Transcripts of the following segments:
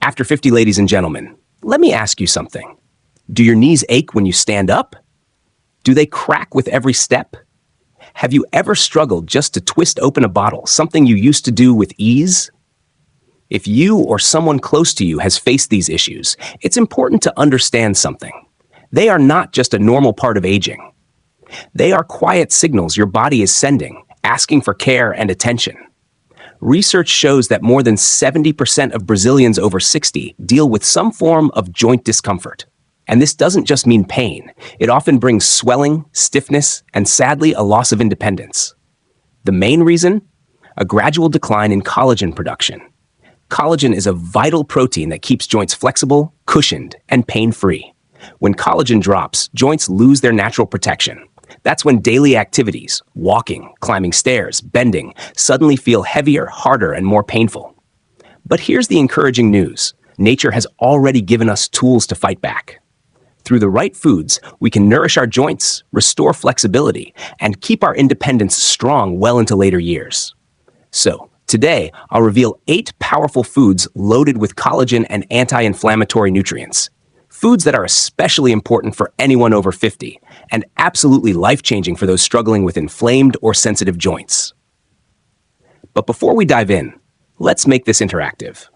After 50, ladies and gentlemen, let me ask you something. Do your knees ache when you stand up? Do they crack with every step? Have you ever struggled just to twist open a bottle, something you used to do with ease? If you or someone close to you has faced these issues, it's important to understand something. They are not just a normal part of aging. They are quiet signals your body is sending, asking for care and attention. Research shows that more than 70% of Brazilians over 60 deal with some form of joint discomfort. And this doesn't just mean pain. It often brings swelling, stiffness, and sadly, a loss of independence. The main reason? A gradual decline in collagen production. Collagen is a vital protein that keeps joints flexible, cushioned, and pain-free. When collagen drops, joints lose their natural protection. That's when daily activities, walking, climbing stairs, bending, suddenly feel heavier, harder, and more painful. But here's the encouraging news. Nature has already given us tools to fight back. Through the right foods, we can nourish our joints, restore flexibility, and keep our independence strong well into later years. So, today, I'll reveal 8 powerful foods loaded with collagen and anti-inflammatory nutrients. Foods that are especially important for anyone over 50 and absolutely life-changing for those struggling with inflamed or sensitive joints. But before we dive in, let's make this interactive.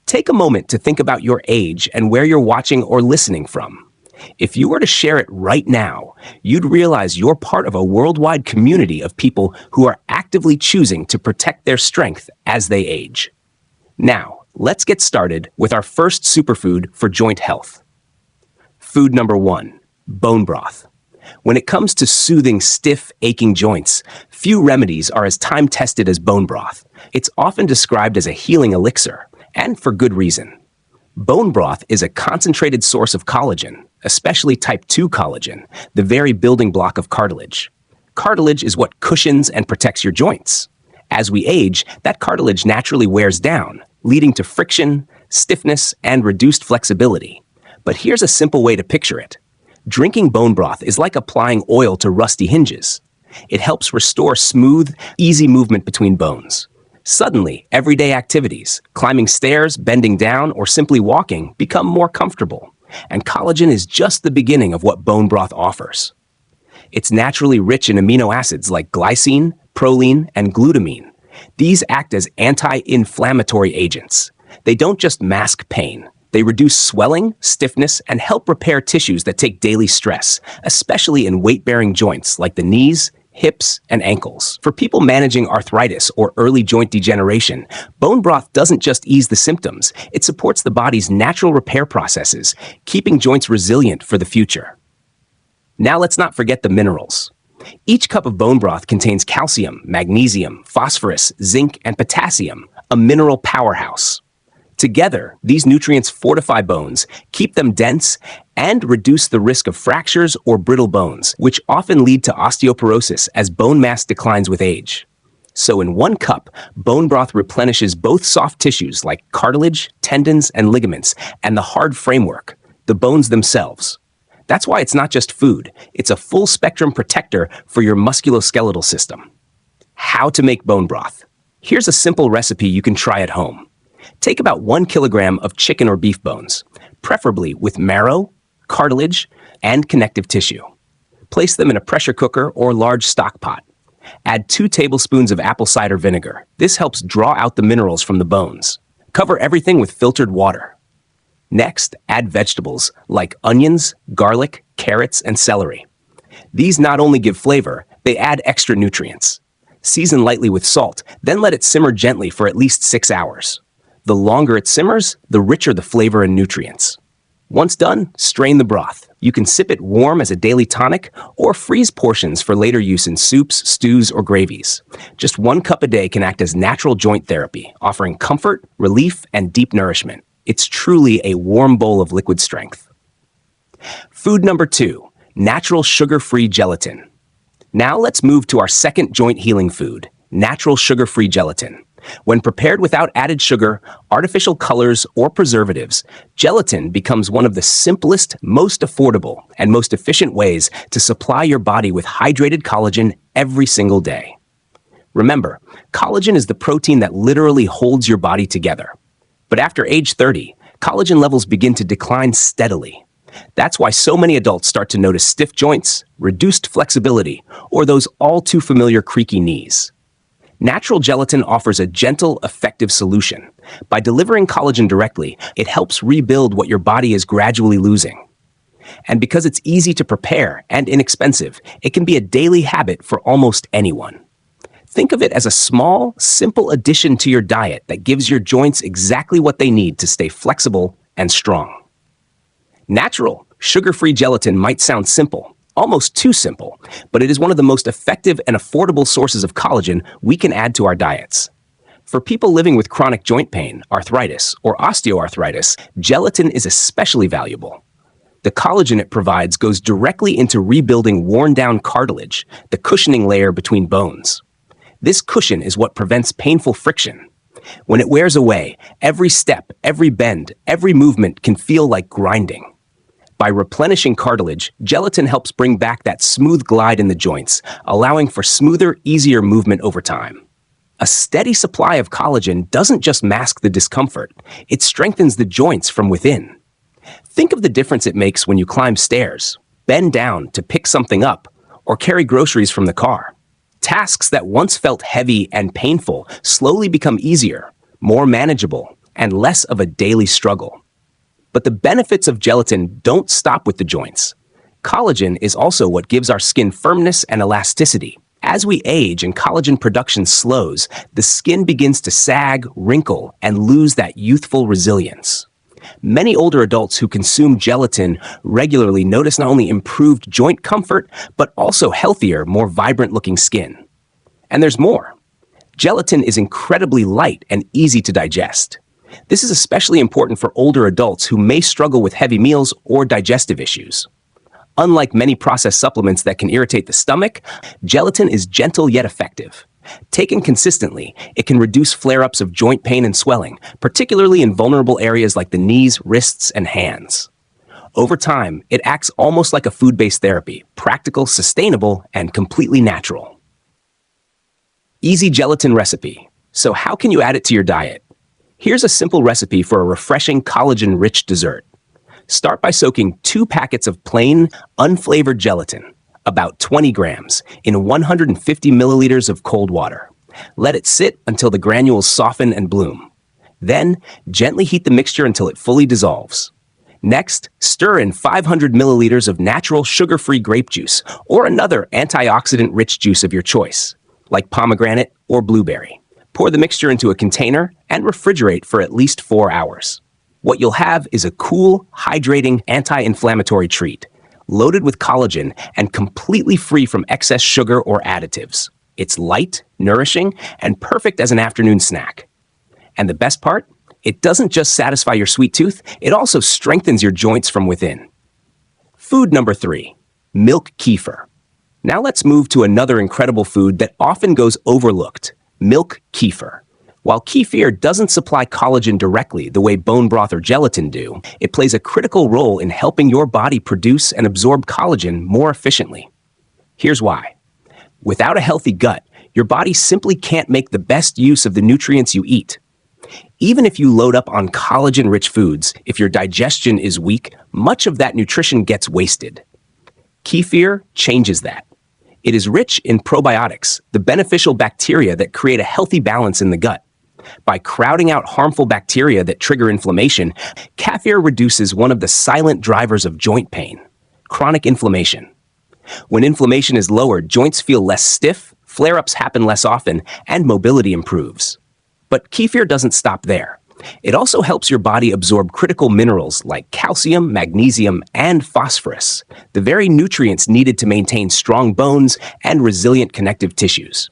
Take a moment to think about your age and where you're watching or listening from. If you were to share it right now, you'd realize you're part of a worldwide community of people who are actively choosing to protect their strength as they age. Now, let's get started with our first superfood for joint health. Food number 1, bone broth. When it comes to soothing stiff, aching joints, few remedies are as time-tested as bone broth. It's often described as a healing elixir, and for good reason. Bone broth is a concentrated source of collagen, especially type 2 collagen, the very building block of cartilage. Cartilage is what cushions and protects your joints. As we age, that cartilage naturally wears down, leading to friction, stiffness, and reduced flexibility. But here's a simple way to picture it. Drinking bone broth is like applying oil to rusty hinges. It helps restore smooth, easy movement between bones. Suddenly, everyday activities, climbing stairs, bending down, or simply walking, become more comfortable. And collagen is just the beginning of what bone broth offers. It's naturally rich in amino acids like glycine, proline, and glutamine. These act as anti-inflammatory agents. They don't just mask pain. They reduce swelling, stiffness, and help repair tissues that take daily stress, especially in weight-bearing joints like the knees, hips, and ankles. For people managing arthritis or early joint degeneration, bone broth doesn't just ease the symptoms, it supports the body's natural repair processes, keeping joints resilient for the future. Now let's not forget the minerals. Each cup of bone broth contains calcium, magnesium, phosphorus, zinc, and potassium, a mineral powerhouse. Together, these nutrients fortify bones, keep them dense, and reduce the risk of fractures or brittle bones, which often lead to osteoporosis as bone mass declines with age. So in one cup, bone broth replenishes both soft tissues like cartilage, tendons, and ligaments, and the hard framework, the bones themselves. That's why it's not just food, it's a full-spectrum protector for your musculoskeletal system. How to make bone broth. Here's a simple recipe you can try at home. Take about 1 kilogram of chicken or beef bones, preferably with marrow, cartilage, and connective tissue. Place them in a pressure cooker or large stock pot. Add 2 tablespoons of apple cider vinegar. This helps draw out the minerals from the bones. Cover everything with filtered water. Next, add vegetables like onions, garlic, carrots, and celery. These not only give flavor, they add extra nutrients. Season lightly with salt, then let it simmer gently for at least 6 hours. The longer it simmers, the richer the flavor and nutrients. Once done, strain the broth. You can sip it warm as a daily tonic or freeze portions for later use in soups, stews, or gravies. Just 1 cup a day can act as natural joint therapy, offering comfort, relief, and deep nourishment. It's truly a warm bowl of liquid strength. Food number 2, natural sugar-free gelatin. Now let's move to our second joint healing food, natural sugar-free gelatin. When prepared without added sugar, artificial colors, or preservatives, gelatin becomes one of the simplest, most affordable, and most efficient ways to supply your body with hydrated collagen every single day. Remember, collagen is the protein that literally holds your body together. But after age 30, collagen levels begin to decline steadily. That's why so many adults start to notice stiff joints, reduced flexibility, or those all too familiar creaky knees. Natural gelatin offers a gentle, effective solution. By delivering collagen directly, it helps rebuild what your body is gradually losing. And because it's easy to prepare and inexpensive, it can be a daily habit for almost anyone. Think of it as a small, simple addition to your diet that gives your joints exactly what they need to stay flexible and strong. Natural, sugar-free gelatin might sound simple, almost too simple, but it is one of the most effective and affordable sources of collagen we can add to our diets. For people living with chronic joint pain, arthritis, or osteoarthritis, gelatin is especially valuable. The collagen it provides goes directly into rebuilding worn-down cartilage, the cushioning layer between bones. This cushion is what prevents painful friction. When it wears away, every step, every bend, every movement can feel like grinding. By replenishing cartilage, gelatin helps bring back that smooth glide in the joints, allowing for smoother, easier movement over time. A steady supply of collagen doesn't just mask the discomfort, it strengthens the joints from within. Think of the difference it makes when you climb stairs, bend down to pick something up, or carry groceries from the car. Tasks that once felt heavy and painful slowly become easier, more manageable, and less of a daily struggle. But the benefits of gelatin don't stop with the joints. Collagen is also what gives our skin firmness and elasticity. As we age and collagen production slows, the skin begins to sag, wrinkle, and lose that youthful resilience. Many older adults who consume gelatin regularly notice not only improved joint comfort, but also healthier, more vibrant-looking skin. And there's more. Gelatin is incredibly light and easy to digest. This is especially important for older adults who may struggle with heavy meals or digestive issues. Unlike many processed supplements that can irritate the stomach, gelatin is gentle yet effective. Taken consistently, it can reduce flare-ups of joint pain and swelling, particularly in vulnerable areas like the knees, wrists, and hands. Over time, it acts almost like a food-based therapy, practical, sustainable, and completely natural. Easy gelatin recipe. So how can you add it to your diet? Here's a simple recipe for a refreshing collagen-rich dessert. Start by soaking 2 packets of plain, unflavored gelatin, about 20 grams, in 150 milliliters of cold water. Let it sit until the granules soften and bloom. Then, gently heat the mixture until it fully dissolves. Next, stir in 500 milliliters of natural sugar-free grape juice or another antioxidant-rich juice of your choice, like pomegranate or blueberry. Pour the mixture into a container and refrigerate for at least 4 hours. What you'll have is a cool, hydrating, anti-inflammatory treat, loaded with collagen and completely free from excess sugar or additives. It's light, nourishing, and perfect as an afternoon snack. And the best part? It doesn't just satisfy your sweet tooth, it also strengthens your joints from within. Food number 3, milk kefir. Now let's move to another incredible food that often goes overlooked, milk kefir. While kefir doesn't supply collagen directly the way bone broth or gelatin do, it plays a critical role in helping your body produce and absorb collagen more efficiently. Here's why. Without a healthy gut, your body simply can't make the best use of the nutrients you eat. Even if you load up on collagen-rich foods, if your digestion is weak, much of that nutrition gets wasted. Kefir changes that. It is rich in probiotics, the beneficial bacteria that create a healthy balance in the gut. By crowding out harmful bacteria that trigger inflammation, kefir reduces one of the silent drivers of joint pain, chronic inflammation. When inflammation is lowered, joints feel less stiff, flare-ups happen less often, and mobility improves. But kefir doesn't stop there. It also helps your body absorb critical minerals like calcium, magnesium, and phosphorus, the very nutrients needed to maintain strong bones and resilient connective tissues.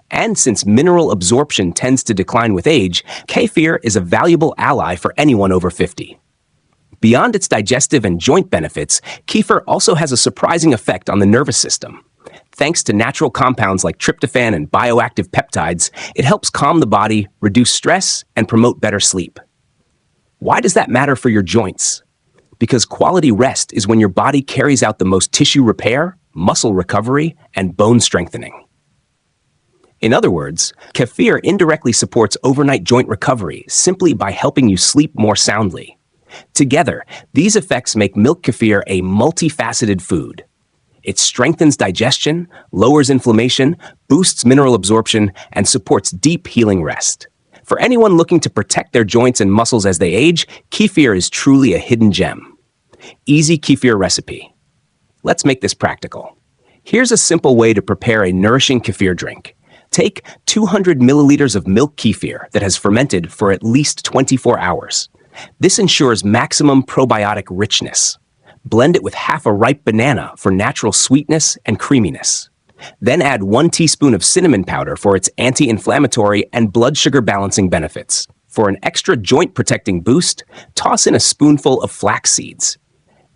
And since mineral absorption tends to decline with age, kefir is a valuable ally for anyone over 50. Beyond its digestive and joint benefits, kefir also has a surprising effect on the nervous system. Thanks to natural compounds like tryptophan and bioactive peptides, it helps calm the body, reduce stress, and promote better sleep. Why does that matter for your joints? Because quality rest is when your body carries out the most tissue repair, muscle recovery, and bone strengthening. In other words, kefir indirectly supports overnight joint recovery simply by helping you sleep more soundly. Together, these effects make milk kefir a multifaceted food. It strengthens digestion, lowers inflammation, boosts mineral absorption, and supports deep healing rest. For anyone looking to protect their joints and muscles as they age, kefir is truly a hidden gem. Easy kefir recipe. Let's make this practical. Here's a simple way to prepare a nourishing kefir drink. Take 200 milliliters of milk kefir that has fermented for at least 24 hours. This ensures maximum probiotic richness. Blend it with half a ripe banana for natural sweetness and creaminess. Then add 1 teaspoon of cinnamon powder for its anti-inflammatory and blood sugar balancing benefits. For an extra joint-protecting boost, toss in a spoonful of flax seeds.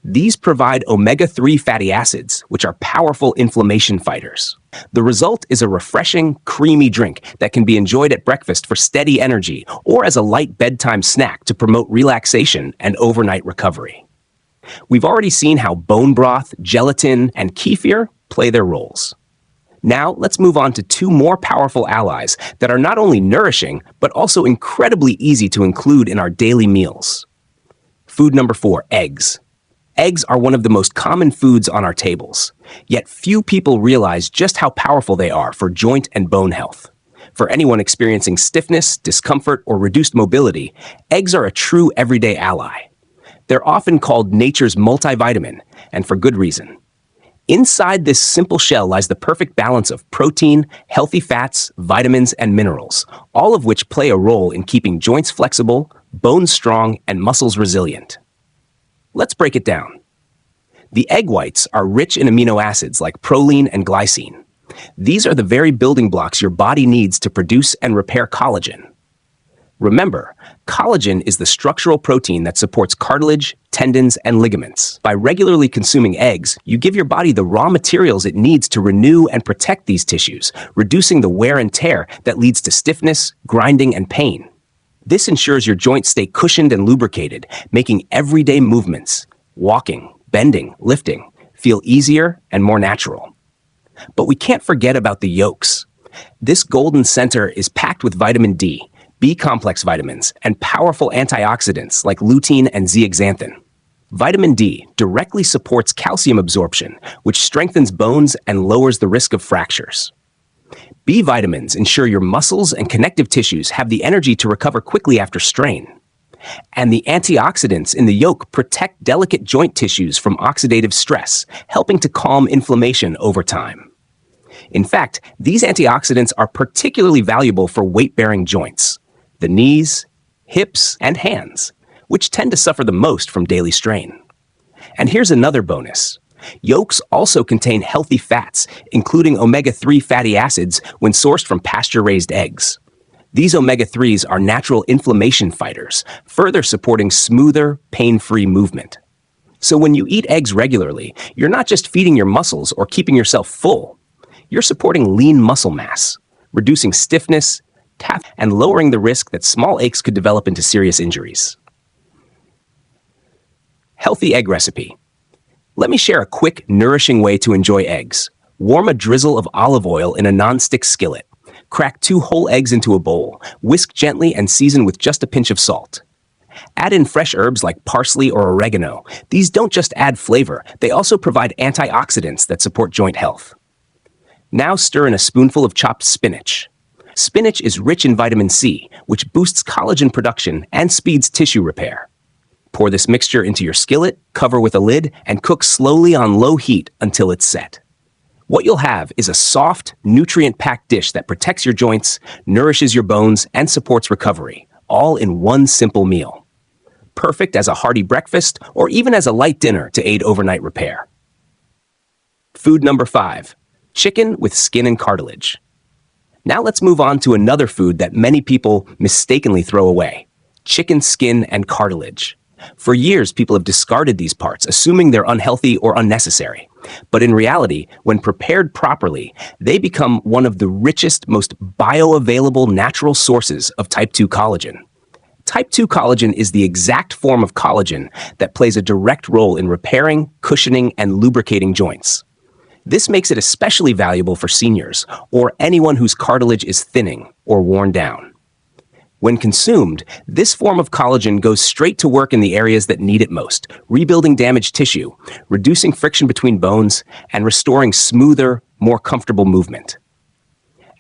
These provide omega-3 fatty acids, which are powerful inflammation fighters. The result is a refreshing, creamy drink that can be enjoyed at breakfast for steady energy or as a light bedtime snack to promote relaxation and overnight recovery. We've already seen how bone broth, gelatin, and kefir play their roles. Now, let's move on to 2 more powerful allies that are not only nourishing, but also incredibly easy to include in our daily meals. Food number 4, eggs. Eggs are one of the most common foods on our tables, yet few people realize just how powerful they are for joint and bone health. For anyone experiencing stiffness, discomfort, or reduced mobility, eggs are a true everyday ally. They're often called nature's multivitamin, and for good reason. Inside this simple shell lies the perfect balance of protein, healthy fats, vitamins, and minerals, all of which play a role in keeping joints flexible, bones strong, and muscles resilient. Let's break it down. The egg whites are rich in amino acids like proline and glycine. These are the very building blocks your body needs to produce and repair collagen. Remember, collagen is the structural protein that supports cartilage, tendons, and ligaments. By regularly consuming eggs, you give your body the raw materials it needs to renew and protect these tissues, reducing the wear and tear that leads to stiffness, grinding, and pain. This ensures your joints stay cushioned and lubricated, making everyday movements, walking, bending, lifting, feel easier and more natural. But we can't forget about the yolks. This golden center is packed with vitamin D, B-complex vitamins, and powerful antioxidants like lutein and zeaxanthin. Vitamin D directly supports calcium absorption, which strengthens bones and lowers the risk of fractures. B vitamins ensure your muscles and connective tissues have the energy to recover quickly after strain. And the antioxidants in the yolk protect delicate joint tissues from oxidative stress, helping to calm inflammation over time. In fact, these antioxidants are particularly valuable for weight-bearing joints, the knees, hips, and hands, which tend to suffer the most from daily strain. And here's another bonus. Yolks also contain healthy fats, including omega-3 fatty acids when sourced from pasture-raised eggs. These omega-3s are natural inflammation fighters, further supporting smoother, pain-free movement. So when you eat eggs regularly, you're not just feeding your muscles or keeping yourself full. You're supporting lean muscle mass, reducing stiffness, and lowering the risk that small aches could develop into serious injuries. Healthy egg recipe. Let me share a quick, nourishing way to enjoy eggs. Warm a drizzle of olive oil in a non-stick skillet. Crack 2 whole eggs into a bowl. Whisk gently and season with just a pinch of salt. Add in fresh herbs like parsley or oregano. These don't just add flavor, they also provide antioxidants that support joint health. Now stir in a spoonful of chopped spinach. Spinach is rich in vitamin C, which boosts collagen production and speeds tissue repair. Pour this mixture into your skillet, cover with a lid, and cook slowly on low heat until it's set. What you'll have is a soft, nutrient-packed dish that protects your joints, nourishes your bones, and supports recovery, all in one simple meal. Perfect as a hearty breakfast or even as a light dinner to aid overnight repair. Food number 5, chicken with skin and cartilage. Now let's move on to another food that many people mistakenly throw away, chicken skin and cartilage. For years, people have discarded these parts, assuming they're unhealthy or unnecessary. But in reality, when prepared properly, they become one of the richest, most bioavailable natural sources of type 2 collagen. Type 2 collagen is the exact form of collagen that plays a direct role in repairing, cushioning, and lubricating joints. This makes it especially valuable for seniors or anyone whose cartilage is thinning or worn down. When consumed, this form of collagen goes straight to work in the areas that need it most, rebuilding damaged tissue, reducing friction between bones, and restoring smoother, more comfortable movement.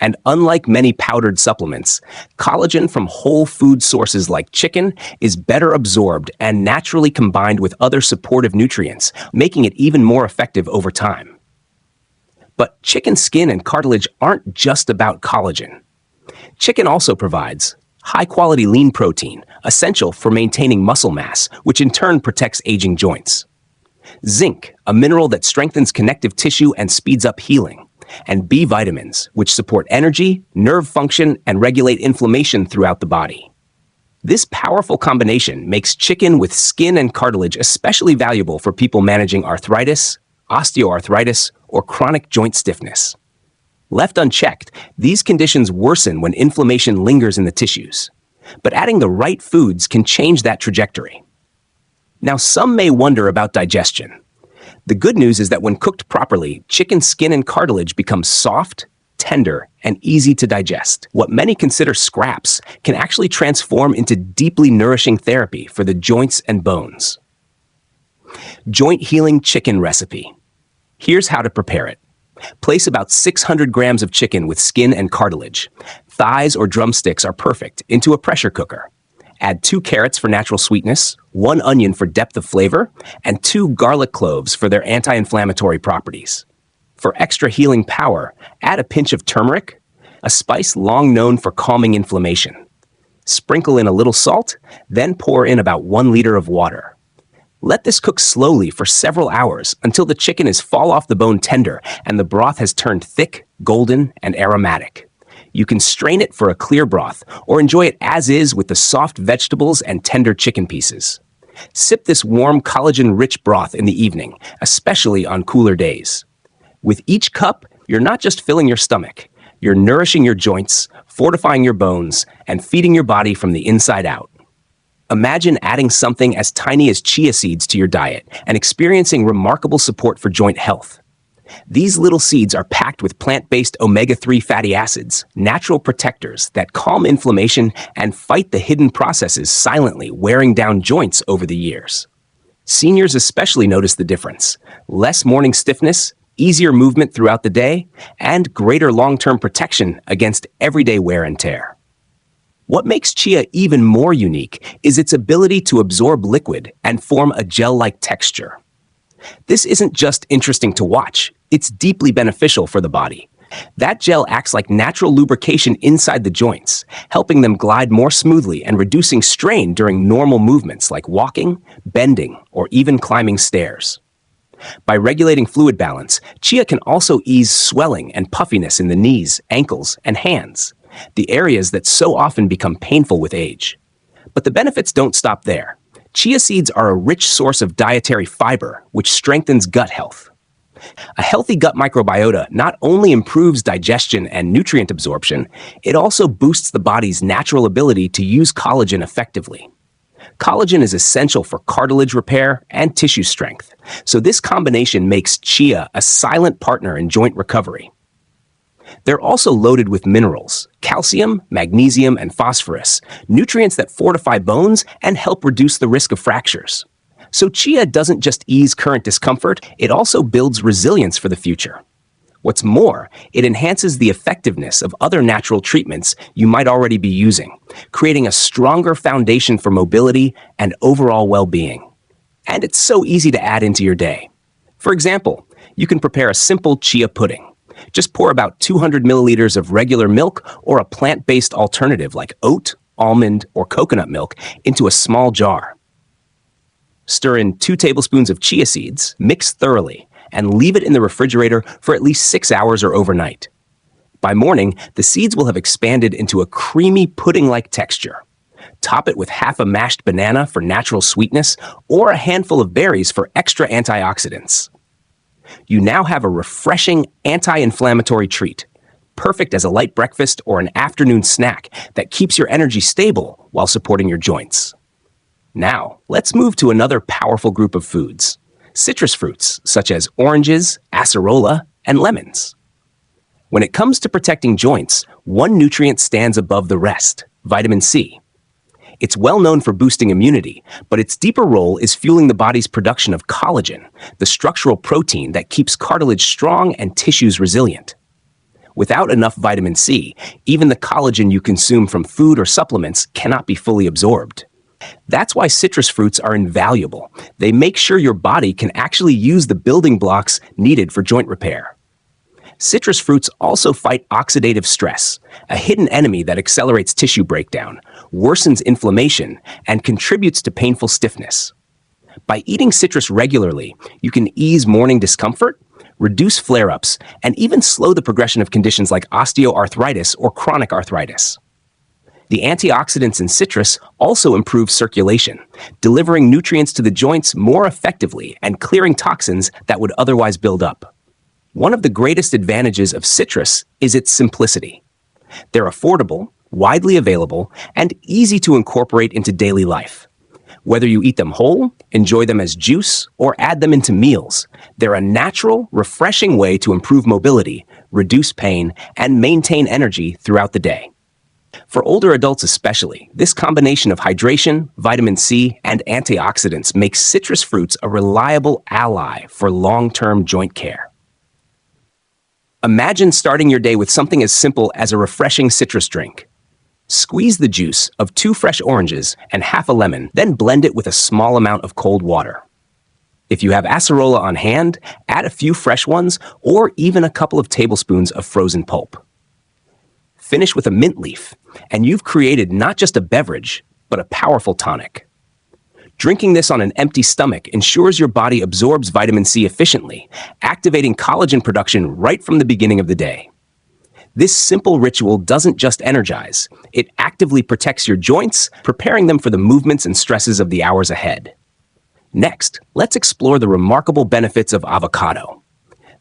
And unlike many powdered supplements, collagen from whole food sources like chicken is better absorbed and naturally combined with other supportive nutrients, making it even more effective over time. But chicken skin and cartilage aren't just about collagen. Chicken also provides high-quality lean protein, essential for maintaining muscle mass, which in turn protects aging joints. Zinc, a mineral that strengthens connective tissue and speeds up healing. And B vitamins, which support energy, nerve function, and regulate inflammation throughout the body. This powerful combination makes chicken with skin and cartilage especially valuable for people managing arthritis, osteoarthritis, or chronic joint stiffness. Left unchecked, these conditions worsen when inflammation lingers in the tissues. But adding the right foods can change that trajectory. Now, some may wonder about digestion. The good news is that when cooked properly, chicken skin and cartilage become soft, tender, and easy to digest. What many consider scraps can actually transform into deeply nourishing therapy for the joints and bones. Joint healing chicken recipe. Here's how to prepare it. Place about 600 grams of chicken with skin and cartilage. Thighs or drumsticks are perfect into a pressure cooker. Add 2 carrots for natural sweetness, 1 onion for depth of flavor, and 2 garlic cloves for their anti-inflammatory properties. For extra healing power, add a pinch of turmeric, a spice long known for calming inflammation. Sprinkle in a little salt, then pour in about 1 liter of water. Let this cook slowly for several hours until the chicken is fall-off-the-bone tender and the broth has turned thick, golden, and aromatic. You can strain it for a clear broth or enjoy it as is with the soft vegetables and tender chicken pieces. Sip this warm, collagen-rich broth in the evening, especially on cooler days. With each cup, you're not just filling your stomach. You're nourishing your joints, fortifying your bones, and feeding your body from the inside out. Imagine adding something as tiny as chia seeds to your diet and experiencing remarkable support for joint health. These little seeds are packed with plant-based omega-3 fatty acids, natural protectors that calm inflammation and fight the hidden processes silently wearing down joints over the years. Seniors especially notice the difference: less morning stiffness, easier movement throughout the day, and greater long-term protection against everyday wear and tear. What makes chia even more unique is its ability to absorb liquid and form a gel-like texture. This isn't just interesting to watch, it's deeply beneficial for the body. That gel acts like natural lubrication inside the joints, helping them glide more smoothly and reducing strain during normal movements like walking, bending, or even climbing stairs. By regulating fluid balance, chia can also ease swelling and puffiness in the knees, ankles, and hands, the areas that so often become painful with age. But the benefits don't stop there. Chia seeds are a rich source of dietary fiber, which strengthens gut health. A healthy gut microbiota not only improves digestion and nutrient absorption, it also boosts the body's natural ability to use collagen effectively. Collagen is essential for cartilage repair and tissue strength, so this combination makes chia a silent partner in joint recovery. They're also loaded with minerals, calcium, magnesium, and phosphorus, nutrients that fortify bones and help reduce the risk of fractures. So chia doesn't just ease current discomfort, it also builds resilience for the future. What's more, it enhances the effectiveness of other natural treatments you might already be using, creating a stronger foundation for mobility and overall well-being. And it's so easy to add into your day. For example, you can prepare a simple chia pudding. Just pour about 200 milliliters of regular milk or a plant-based alternative like oat, almond, or coconut milk into a small jar. Stir in 2 tablespoons of chia seeds, mix thoroughly, and leave it in the refrigerator for at least 6 hours or overnight. By morning, the seeds will have expanded into a creamy pudding-like texture. Top it with half a mashed banana for natural sweetness or a handful of berries for extra antioxidants. You now have a refreshing anti-inflammatory treat, perfect as a light breakfast or an afternoon snack that keeps your energy stable while supporting your joints. Now, let's move to another powerful group of foods: citrus fruits such as oranges, acerola, and lemons. When it comes to protecting joints, one nutrient stands above the rest: vitamin C. It's well known for boosting immunity, but its deeper role is fueling the body's production of collagen, the structural protein that keeps cartilage strong and tissues resilient. Without enough vitamin C, even the collagen you consume from food or supplements cannot be fully absorbed. That's why citrus fruits are invaluable. They make sure your body can actually use the building blocks needed for joint repair. Citrus fruits also fight oxidative stress, a hidden enemy that accelerates tissue breakdown, worsens inflammation, and contributes to painful stiffness. By eating citrus regularly, you can ease morning discomfort, reduce flare-ups, and even slow the progression of conditions like osteoarthritis or chronic arthritis. The antioxidants in citrus also improve circulation, delivering nutrients to the joints more effectively and clearing toxins that would otherwise build up. One of the greatest advantages of citrus is its simplicity. They're affordable, widely available, and easy to incorporate into daily life. Whether you eat them whole, enjoy them as juice, or add them into meals, they're a natural, refreshing way to improve mobility, reduce pain, and maintain energy throughout the day. For older adults especially, this combination of hydration, vitamin C, and antioxidants makes citrus fruits a reliable ally for long-term joint care. Imagine starting your day with something as simple as a refreshing citrus drink. Squeeze the juice of 2 fresh oranges and half a lemon, then blend it with a small amount of cold water. If you have acerola on hand, add a few fresh ones or even a couple of tablespoons of frozen pulp. Finish with a mint leaf, and you've created not just a beverage, but a powerful tonic. Drinking this on an empty stomach ensures your body absorbs vitamin C efficiently, activating collagen production right from the beginning of the day. This simple ritual doesn't just energize, it actively protects your joints, preparing them for the movements and stresses of the hours ahead. Next, let's explore the remarkable benefits of avocado.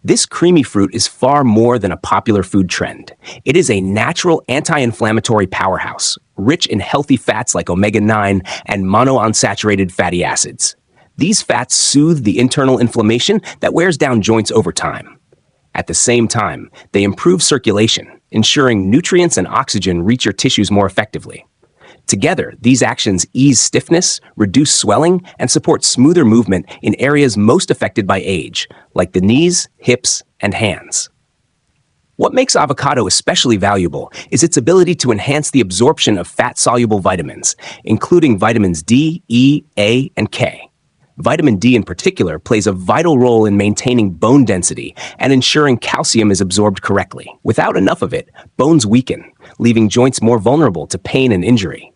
This creamy fruit is far more than a popular food trend. It is a natural anti-inflammatory powerhouse, rich in healthy fats like omega-9 and monounsaturated fatty acids. These fats soothe the internal inflammation that wears down joints over time. At the same time, they improve circulation, ensuring nutrients and oxygen reach your tissues more effectively. Together, these actions ease stiffness, reduce swelling, and support smoother movement in areas most affected by age, like the knees, hips, and hands. What makes avocado especially valuable is its ability to enhance the absorption of fat-soluble vitamins, including vitamins D, E, A, and K. Vitamin D in particular plays a vital role in maintaining bone density and ensuring calcium is absorbed correctly. Without enough of it, bones weaken, leaving joints more vulnerable to pain and injury.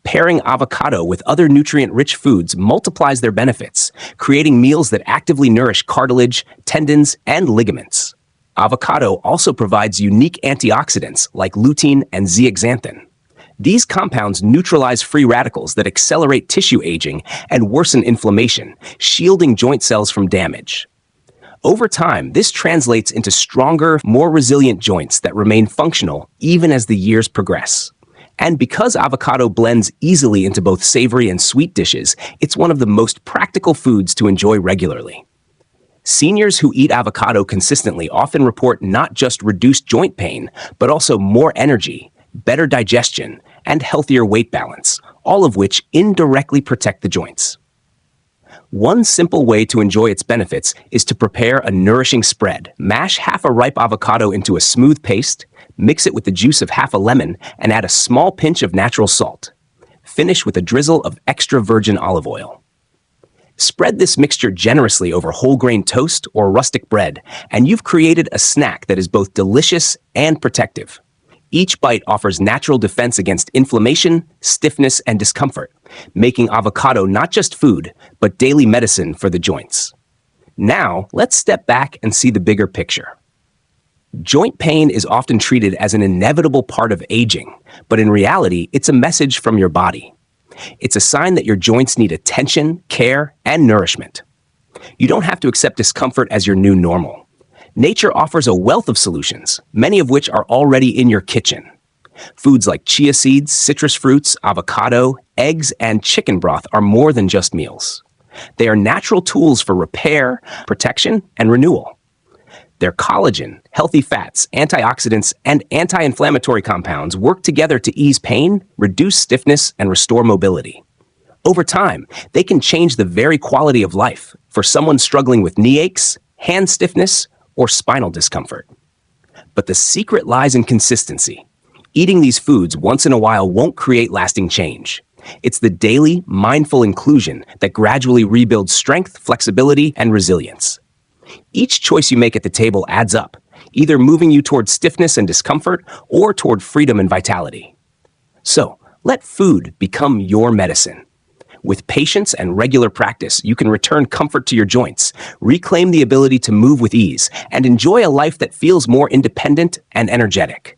Pairing avocado with other nutrient-rich foods multiplies their benefits, creating meals that actively nourish cartilage, tendons, and ligaments. Avocado also provides unique antioxidants like lutein and zeaxanthin. These compounds neutralize free radicals that accelerate tissue aging and worsen inflammation, shielding joint cells from damage. Over time, this translates into stronger, more resilient joints that remain functional even as the years progress. And because avocado blends easily into both savory and sweet dishes, it's one of the most practical foods to enjoy regularly. Seniors who eat avocado consistently often report not just reduced joint pain, but also more energy, better digestion, and healthier weight balance, all of which indirectly protect the joints. One simple way to enjoy its benefits is to prepare a nourishing spread. Mash half a ripe avocado into a smooth paste, mix it with the juice of half a lemon, and add a small pinch of natural salt. Finish with a drizzle of extra virgin olive oil. Spread this mixture generously over whole grain toast or rustic bread, and you've created a snack that is both delicious and protective. Each bite offers natural defense against inflammation, stiffness, and discomfort, making avocado not just food, but daily medicine for the joints. Now, let's step back and see the bigger picture. Joint pain is often treated as an inevitable part of aging, but in reality, it's a message from your body. It's a sign that your joints need attention, care, and nourishment. You don't have to accept discomfort as your new normal. Nature offers a wealth of solutions, many of which are already in your kitchen. Foods like chia seeds, citrus fruits, avocado, eggs, and chicken broth are more than just meals. They are natural tools for repair, protection, and renewal. Their collagen, healthy fats, antioxidants, and anti-inflammatory compounds work together to ease pain, reduce stiffness, and restore mobility. Over time, they can change the very quality of life for someone struggling with knee aches, hand stiffness, or spinal discomfort. But the secret lies in consistency. Eating these foods once in a while won't create lasting change. It's the daily, mindful inclusion that gradually rebuilds strength, flexibility, and resilience. Each choice you make at the table adds up, either moving you toward stiffness and discomfort or toward freedom and vitality. So, let food become your medicine. With patience and regular practice, you can return comfort to your joints, reclaim the ability to move with ease, and enjoy a life that feels more independent and energetic.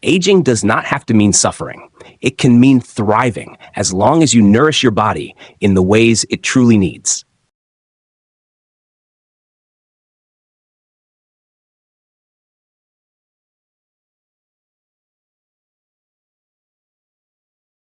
Aging does not have to mean suffering. It can mean thriving as long as you nourish your body in the ways it truly needs.